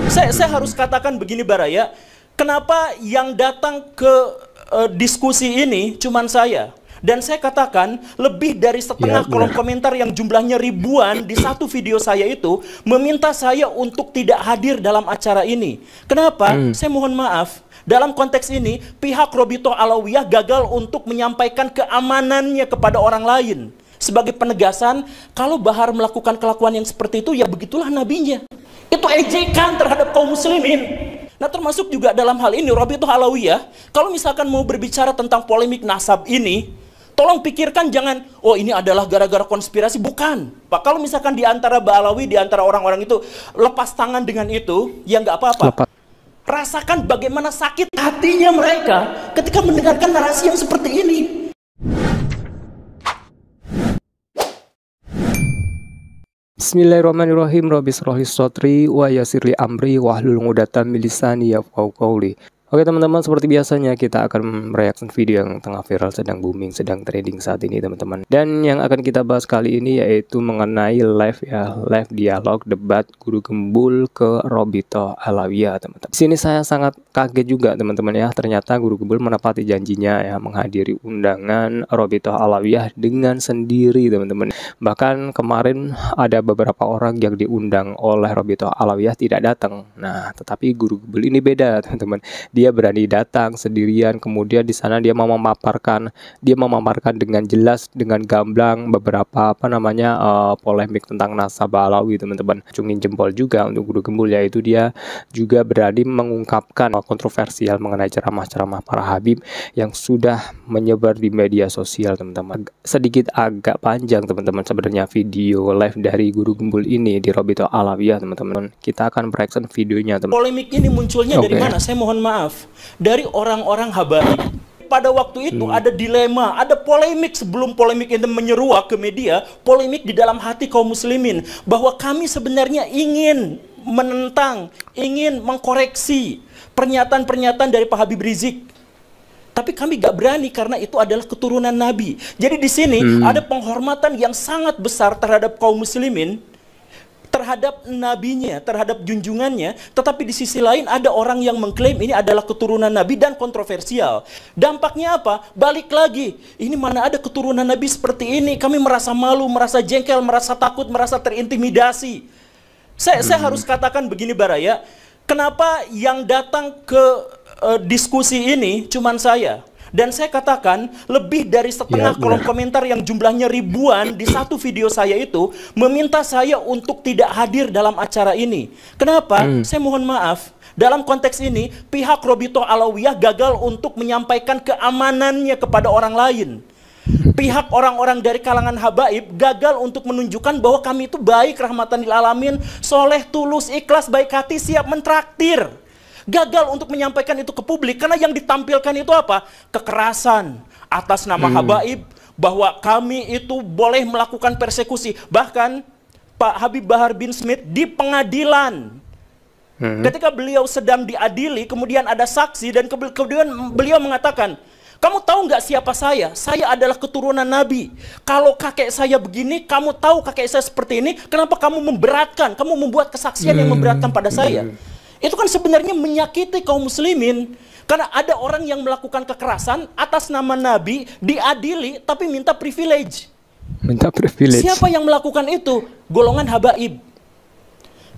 Saya harus katakan begini Baraya, kenapa yang datang ke diskusi ini cuman saya? Dan saya katakan lebih dari Ya, setengah kolom benar. komentar yang jumlahnya ribuan di satu video saya itu meminta saya untuk tidak hadir dalam acara ini. Kenapa? Hmm. Saya mohon maaf. Dalam konteks ini, pihak Robito Alawiyah gagal untuk menyampaikan keamanannya kepada orang lain. Sebagai penegasan, kalau Bahar melakukan kelakuan yang seperti itu, ya begitulah nabinya. Itu ejekan terhadap kaum muslimin. Nah, termasuk juga dalam hal ini Robito Alawiyah, kalau misalkan mau berbicara tentang polemik nasab ini, tolong pikirkan jangan, oh ini adalah gara-gara konspirasi. Bukan. Pak, kalau misalkan di antara Ba'alawi, di antara orang-orang itu lepas tangan dengan itu, ya nggak apa-apa. Lepas. Rasakan bagaimana sakit hatinya mereka ketika mendengarkan narasi yang seperti ini. Bismillahirrahmanirrahim. Rabbi shrahli shodri wa yassirli amri wahlul 'uqdatam min lisani yafqahu qawli. Oke teman-teman, seperti biasanya kita akan mereaksi video yang tengah viral, sedang booming, sedang trending saat ini teman-teman. Dan yang akan kita bahas kali ini yaitu mengenai live dialog debat Guru Gembul ke Robito Alawiyah teman-teman. Di sini saya sangat kaget juga teman-teman ya, ternyata Guru Gembul menepati janjinya ya menghadiri undangan Robito Alawiyah dengan sendiri teman-teman. Bahkan kemarin ada beberapa orang yang diundang oleh Robito Alawiyah tidak datang. Nah, tetapi Guru Gembul ini beda teman-teman. Dia berani datang sendirian, kemudian di sana dia memaparkan dengan jelas, dengan gamblang beberapa polemik tentang nasab Alawi teman-teman. Acungin jempol juga untuk Guru Gembul, yaitu dia juga berani mengungkapkan kontroversial mengenai ceramah-ceramah para habib yang sudah menyebar di media sosial teman-teman. Sedikit agak panjang teman-teman sebenarnya video live dari Guru Gembul ini di Robito Alawiyah teman-teman. Kita akan mereaction videonya teman. Polemik ini munculnya dari mana? Saya mohon maaf. Dari orang-orang habaib. Pada waktu itu ada dilema, ada polemik sebelum polemik itu menyeruak ke media, polemik di dalam hati kaum muslimin bahwa kami sebenarnya ingin menentang, ingin mengkoreksi pernyataan-pernyataan dari Pak Habib Rizik. Tapi kami gak berani karena itu adalah keturunan Nabi. Jadi di sini ada penghormatan yang sangat besar terhadap kaum muslimin, terhadap nabinya, terhadap junjungannya, tetapi di sisi lain ada orang yang mengklaim ini adalah keturunan nabi dan kontroversial. Dampaknya apa? Balik lagi, ini mana ada keturunan nabi seperti ini, kami merasa malu, merasa jengkel, merasa takut, merasa terintimidasi. Saya harus katakan begini Baraya, kenapa yang datang ke diskusi ini cuman saya? Dan saya katakan lebih dari setengah kolom komentar yang jumlahnya ribuan di satu video saya itu meminta saya untuk tidak hadir dalam acara ini. Kenapa? Saya mohon maaf. Dalam konteks ini, pihak Robito Alawiyah gagal untuk menyampaikan keamanannya kepada orang lain. Pihak orang-orang dari kalangan habaib gagal untuk menunjukkan bahwa kami itu baik, rahmatan lil alamin, soleh, tulus, ikhlas, baik hati, siap mentraktir. Gagal untuk menyampaikan itu ke publik karena yang ditampilkan itu apa? Kekerasan atas nama habaib, bahwa kami itu boleh melakukan persekusi. Bahkan Pak Habib Bahar bin Smith di pengadilan, ketika beliau sedang diadili, kemudian ada saksi dan kemudian beliau mengatakan, kamu tahu nggak siapa saya? Saya adalah keturunan Nabi. Kalau kakek saya begini, kamu tahu kakek saya seperti ini, kenapa kamu memberatkan? Kamu membuat kesaksian yang memberatkan pada saya. Itu kan sebenarnya menyakiti kaum muslimin. Karena ada orang yang melakukan kekerasan atas nama Nabi, diadili, tapi minta privilege. Minta privilege. Siapa yang melakukan itu? Golongan habaib.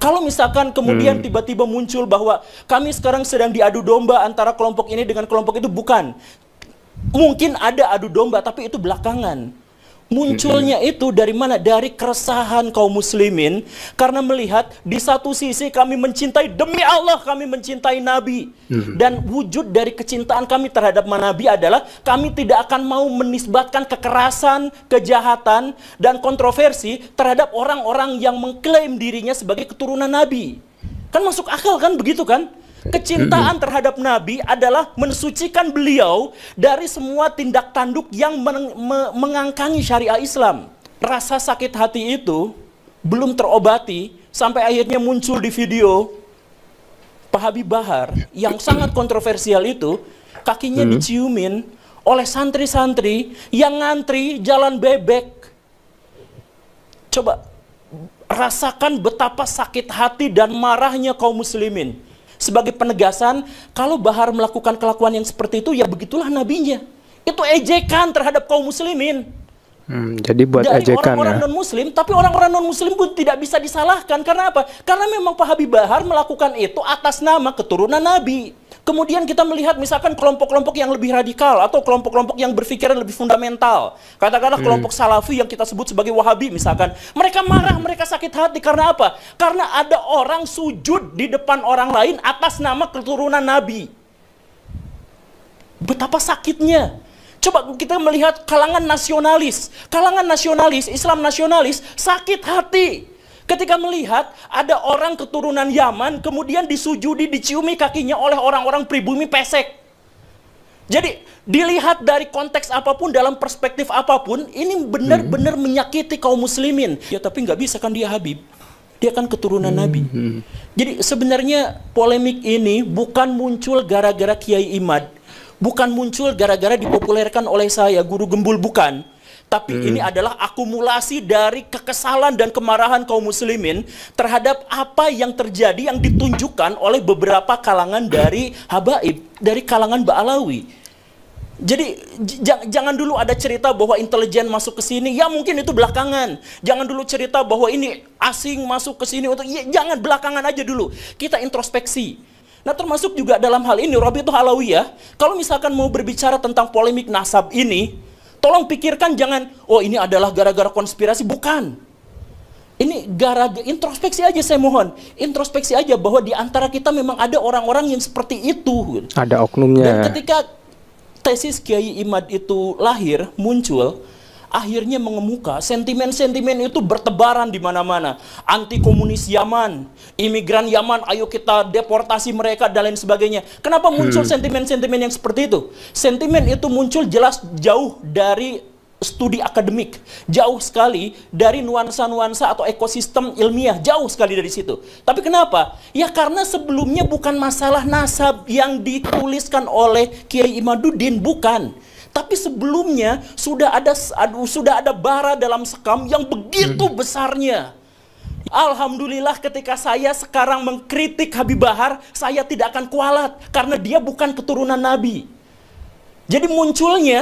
Kalau misalkan kemudian tiba-tiba muncul bahwa kami sekarang sedang diadu domba antara kelompok ini dengan kelompok itu, bukan. Mungkin ada adu domba, tapi itu belakangan. Munculnya itu dari mana? Dari keresahan kaum muslimin karena melihat di satu sisi kami mencintai, demi Allah kami mencintai Nabi, dan wujud dari kecintaan kami terhadap Nabi adalah kami tidak akan mau menisbatkan kekerasan, kejahatan, dan kontroversi terhadap orang-orang yang mengklaim dirinya sebagai keturunan Nabi. Kan masuk akal kan, begitu kan? Kecintaan terhadap Nabi adalah mensucikan beliau dari semua tindak tanduk yang mengangkangi syariah Islam. Rasa sakit hati itu belum terobati sampai akhirnya muncul di video Pak Habib Bahar yang sangat kontroversial itu, kakinya diciumin oleh santri-santri yang ngantri jalan bebek. Coba rasakan betapa sakit hati dan marahnya kaum muslimin. Sebagai penegasan, kalau Bahar melakukan kelakuan yang seperti itu, ya begitulah nabinya. Itu ejekan terhadap kaum muslimin. Jadi buat dari ejekan orang-orang non-muslim, tapi orang-orang non-muslim pun tidak bisa disalahkan. Karena apa? Karena memang Pak Habib Bahar melakukan itu atas nama keturunan Nabi. Kemudian kita melihat misalkan kelompok-kelompok yang lebih radikal atau kelompok-kelompok yang berpikiran lebih fundamental. Katakanlah kelompok Salafi yang kita sebut sebagai Wahabi misalkan. Mereka marah, mereka sakit hati. Karena apa? Karena ada orang sujud di depan orang lain atas nama keturunan Nabi. Betapa sakitnya. Coba kita melihat kalangan nasionalis, Islam nasionalis sakit hati ketika melihat ada orang keturunan Yaman kemudian disujudi, diciumi kakinya oleh orang-orang pribumi pesek. Jadi dilihat dari konteks apapun, dalam perspektif apapun, ini benar-benar menyakiti kaum muslimin. Ya tapi nggak bisa kan, dia Habib, dia kan keturunan Nabi. Jadi sebenarnya polemik ini bukan muncul gara-gara Kiai Imad. Bukan muncul gara-gara dipopulerkan oleh saya, Guru Gembul, bukan. Tapi ini adalah akumulasi dari kekesalan dan kemarahan kaum muslimin terhadap apa yang terjadi yang ditunjukkan oleh beberapa kalangan dari habaib, dari kalangan Ba'alawi. Jadi jangan dulu ada cerita bahwa intelijen masuk ke sini, ya mungkin itu belakangan. Jangan dulu cerita bahwa ini asing masuk ke sini, ya, jangan, belakangan aja dulu. Kita introspeksi. Nah termasuk juga dalam hal ini Rabithah Alawiyah, kalau misalkan mau berbicara tentang polemik nasab ini, tolong pikirkan jangan, oh ini adalah gara-gara konspirasi, bukan. Ini gara-gara introspeksi aja, saya mohon. Introspeksi aja bahwa di antara kita memang ada orang-orang yang seperti itu. Ada oknumnya. Dan ketika tesis Kiai Imad itu lahir, muncul, akhirnya mengemuka, sentimen-sentimen itu bertebaran di mana-mana. Anti komunis Yaman, imigran Yaman, ayo kita deportasi mereka dan lain sebagainya. Kenapa muncul sentimen-sentimen yang seperti itu? Sentimen itu muncul jelas jauh dari studi akademik, jauh sekali dari nuansa-nuansa atau ekosistem ilmiah, jauh sekali dari situ. Tapi kenapa? Ya karena sebelumnya bukan masalah nasab yang dituliskan oleh Kiai Imaduddin, bukan. Tapi sebelumnya sudah ada bara dalam sekam yang begitu besarnya. Alhamdulillah ketika saya sekarang mengkritik Habib Bahar, saya tidak akan kualat karena dia bukan keturunan Nabi. Jadi munculnya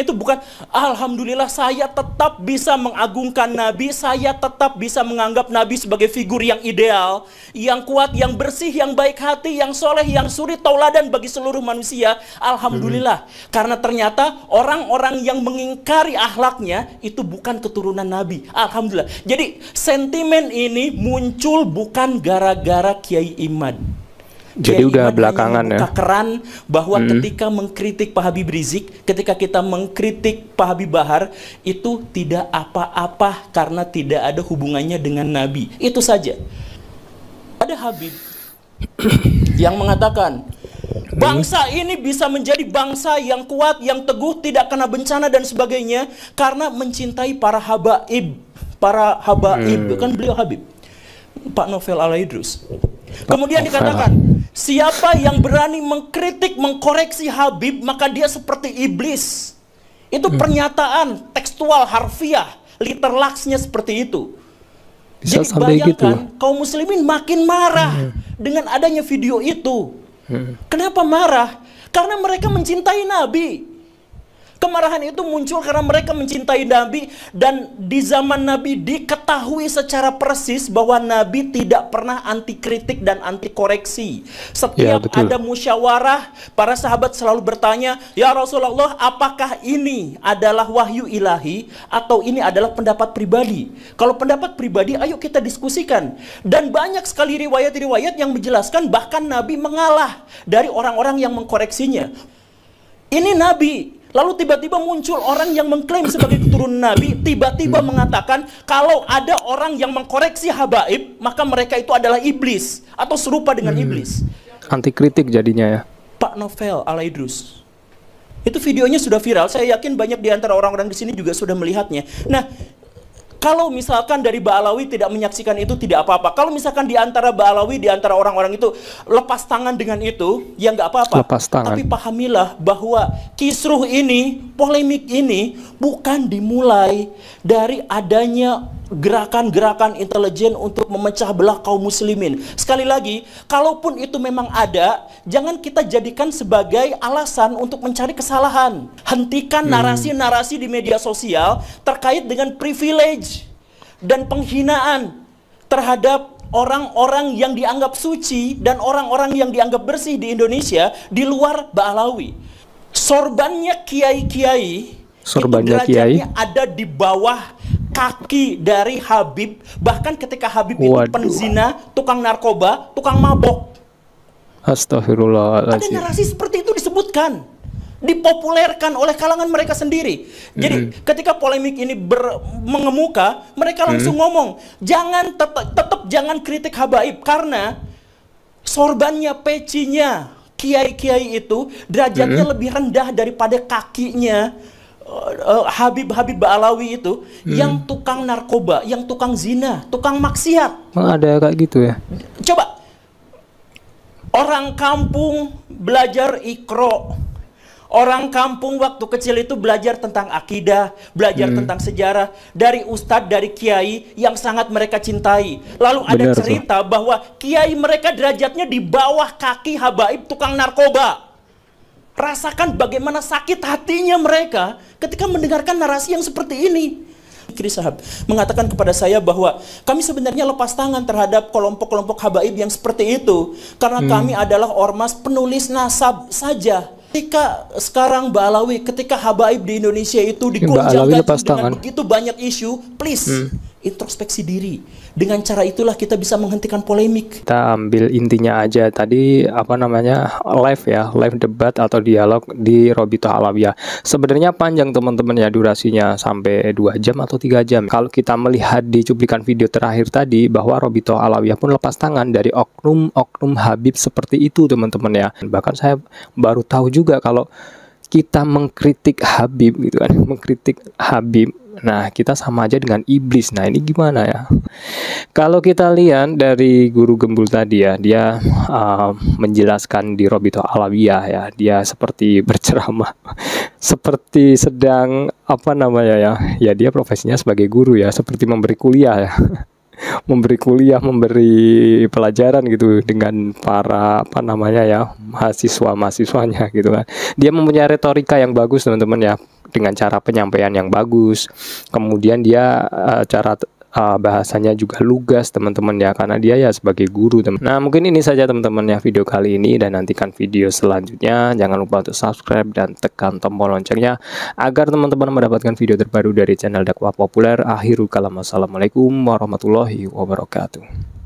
itu bukan, alhamdulillah saya tetap bisa mengagungkan Nabi, saya tetap bisa menganggap Nabi sebagai figur yang ideal, yang kuat, yang bersih, yang baik hati, yang soleh, yang suri tauladan bagi seluruh manusia. Alhamdulillah, karena ternyata orang-orang yang mengingkari akhlaknya itu bukan keturunan Nabi. Alhamdulillah. Jadi sentimen ini muncul bukan gara-gara Kiai Imad. Jadi udah belakangan ya. Keran bahwa ketika mengkritik Pak Habib Rizik, ketika kita mengkritik Pak Habib Bahar, itu tidak apa-apa karena tidak ada hubungannya dengan Nabi. Itu saja. Ada Habib yang mengatakan bangsa ini bisa menjadi bangsa yang kuat, yang teguh, tidak kena bencana dan sebagainya karena mencintai para habaib. Para habaib, kan beliau Habib, Pak Novel Al-Idrus. Kemudian dikatakan, siapa yang berani mengkritik, mengkoreksi Habib, maka dia seperti iblis. Itu pernyataan tekstual, harfiah, literlaksnya seperti itu. Bisa jadi gitu. bayangkan, kaum muslimin makin marah dengan adanya video itu. Kenapa marah? Karena mereka mencintai Nabi. Kemarahan itu muncul karena mereka mencintai Nabi, dan di zaman Nabi diketahui secara persis bahwa Nabi tidak pernah anti kritik dan anti koreksi. Setiap ada musyawarah, para sahabat selalu bertanya, ya Rasulullah, apakah ini adalah wahyu ilahi atau ini adalah pendapat pribadi? Kalau pendapat pribadi, ayo kita diskusikan. Dan banyak sekali riwayat-riwayat yang menjelaskan bahkan Nabi mengalah dari orang-orang yang mengkoreksinya. Ini Nabi. Lalu tiba-tiba muncul orang yang mengklaim sebagai keturunan Nabi, tiba-tiba mengatakan kalau ada orang yang mengkoreksi habaib, maka mereka itu adalah iblis atau serupa dengan iblis. Anti kritik jadinya ya. Pak Novel Al-Idrus. Itu videonya sudah viral, saya yakin banyak di antara orang-orang di sini juga sudah melihatnya. Nah, Kalau misalkan dari Ba'alawi tidak menyaksikan itu tidak apa-apa. Kalau misalkan di antara Ba'alawi, di antara orang-orang itu lepas tangan dengan itu, ya nggak apa-apa. Lepas tangan. Tapi pahamilah bahwa kisruh ini, polemik ini bukan dimulai dari adanya gerakan-gerakan intelijen untuk memecah belah kaum muslimin. Sekali lagi, kalaupun itu memang ada, jangan kita jadikan sebagai alasan untuk mencari kesalahan. Hentikan narasi-narasi di media sosial terkait dengan privilege dan penghinaan terhadap orang-orang yang dianggap suci dan orang-orang yang dianggap bersih di Indonesia di luar Ba'alawi. Sorbannya kiai-kiai, derajatnya ada di bawah kaki dari Habib. Bahkan ketika Habib itu penzina, tukang narkoba, tukang mabok. Astagfirullahaladzim. Ada narasi seperti itu disebutkan, dipopulerkan oleh kalangan mereka sendiri. Jadi ketika polemik ini mengemuka, mereka langsung ngomong, jangan tetap jangan kritik habaib, karena sorbannya, pecinya kiai-kiai itu derajatnya lebih rendah daripada kakinya Habib-Habib Ba'alawi itu yang tukang narkoba, yang tukang zina, tukang maksiat. Ada kayak gitu ya? Coba, orang kampung belajar Iqra. Orang kampung waktu kecil itu belajar tentang akidah, belajar tentang sejarah dari ustadz, dari kiai yang sangat mereka cintai. Lalu ada cerita bahwa kiai mereka derajatnya di bawah kaki habaib tukang narkoba. Rasakan bagaimana sakit hatinya mereka ketika mendengarkan narasi yang seperti ini. Kiri Sahab mengatakan kepada saya bahwa kami sebenarnya lepas tangan terhadap kelompok-kelompok habaib yang seperti itu, karena kami adalah ormas penulis nasab saja. Ketika sekarang Ba'alawi, ketika habaib di Indonesia itu digonjang-ganjing dengan begitu banyak isu, please introspeksi diri. Dengan cara itulah kita bisa menghentikan polemik. Kita ambil intinya aja tadi, apa namanya, live debat atau dialog di Robitoh Alawiyah. Sebenarnya panjang teman-teman ya, durasinya sampai 2 jam atau 3 jam. Kalau kita melihat di cuplikan video terakhir tadi, bahwa Robitoh Alawiyah pun lepas tangan dari oknum Habib seperti itu teman-teman ya. Bahkan saya baru tahu juga kalau kita mengkritik Habib gitu kan, mengkritik Habib, nah kita sama aja dengan iblis. Nah ini gimana ya? Kalau kita lihat dari guru gembul tadi ya, dia menjelaskan di Robitoh Alawiyah ya, dia seperti berceramah, seperti sedang apa namanya ya dia profesinya sebagai guru ya, seperti memberi kuliah ya. memberi pelajaran gitu dengan para apa namanya ya, mahasiswanya gitu kan. Dia mempunyai retorika yang bagus teman-teman ya, dengan cara penyampaian yang bagus. Kemudian dia cara bahasanya juga lugas teman-teman ya, karena dia ya sebagai guru teman. Nah mungkin ini saja teman-teman ya video kali ini, dan nantikan video selanjutnya. Jangan lupa untuk subscribe dan tekan tombol loncengnya agar teman-teman mendapatkan video terbaru dari channel dakwah populer. Akhirul kalam, wassalamualaikum warahmatullahi wabarakatuh.